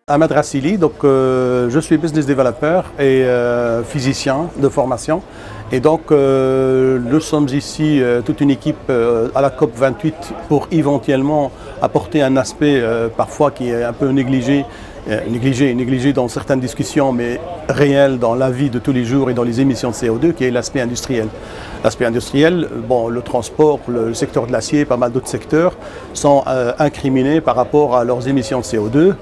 Ahmed Rassili, donc je suis business developer et physicien de formation. Et donc nous sommes ici toute une équipe à la COP28 pour éventuellement apporter un aspect parfois qui est un peu négligé dans certaines discussions, mais réel dans la vie de tous les jours et dans les émissions de CO2, qui est l'aspect industriel. L'aspect industriel, bon, le transport, le secteur de l'acier, pas mal d'autres secteurs sont incriminés par rapport à leurs émissions de CO2.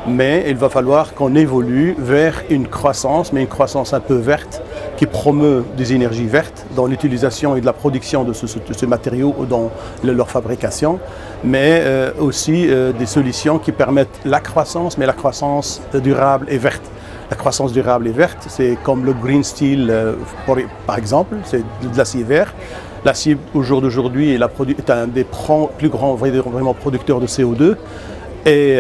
Mais il va falloir qu'on évolue vers une croissance, mais une croissance un peu verte, qui promeut des énergies vertes dans l'utilisation et de la production de ce matériau dans leur fabrication, mais aussi des solutions qui permettent la croissance, mais la croissance durable et verte. La croissance durable et verte, c'est comme le green steel, par exemple, c'est de l'acier vert. L'acier, au jour d'aujourd'hui, est un des plus grands vraiment producteurs de CO2. Et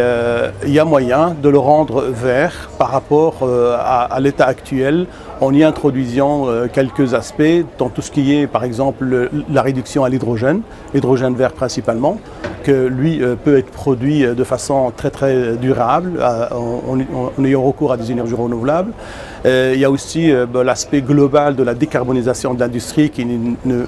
il y a moyen de le rendre vert par rapport à l'état actuel en y introduisant quelques aspects dans tout ce qui est par exemple la réduction à l'hydrogène vert principalement, que lui peut être produit de façon très durable en ayant recours à des énergies renouvelables. Il y a aussi l'aspect global de la décarbonisation de l'industrie qui ne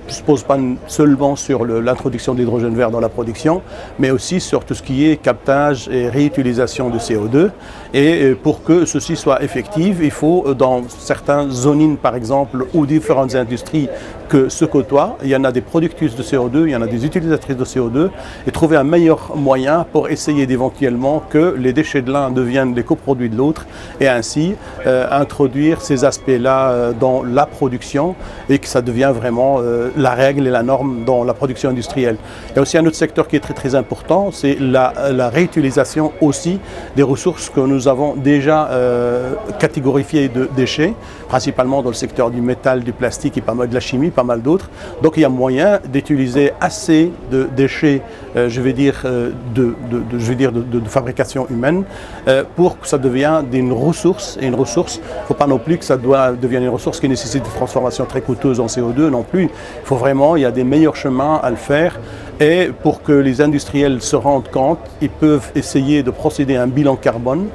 se pose pas seulement sur l'introduction de l'hydrogène vert dans la production, mais aussi sur tout ce qui est captage et réutilisation de CO2. Et pour que ceci soit effectif, il faut dans certaines zonines par exemple ou différentes industries que se côtoient, il y en a des productrices de CO2, il y en a des utilisatrices de CO2, et trouver un meilleur moyen pour essayer d'éventuellement que les déchets de l'un deviennent les coproduits de l'autre, et ainsi introduire ces aspects-là dans la production et que ça devient vraiment la règle et la norme dans la production industrielle. Il y a aussi un autre secteur qui est très important, c'est la réutilisation aussi des ressources que nous avons déjà catégorifiées de déchets, principalement dans le secteur du métal, du plastique et pas mal de la chimie, pas mal d'autres. Donc il y a moyen d'utiliser assez de déchets, de fabrication humaine, pour que ça devienne une ressource. Et une ressource, il ne faut pas non plus que ça devienne une ressource qui nécessite des transformations très coûteuses en CO2 non plus. Il faut vraiment, il y a des meilleurs chemins à le faire. Et pour que les industriels se rendent compte, ils peuvent essayer de procéder à un bilan carbone.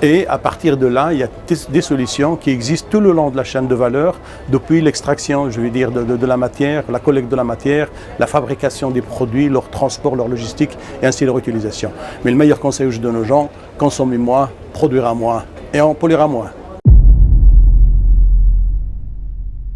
Et à partir de là, il y a des solutions qui existent tout le long de la chaîne de valeur, depuis l'extraction, de la matière, la collecte de la matière, la fabrication des produits, leur transport, leur logistique et ainsi leur utilisation. Mais le meilleur conseil que je donne aux gens, consommez moins, produira moins et on polluera moins.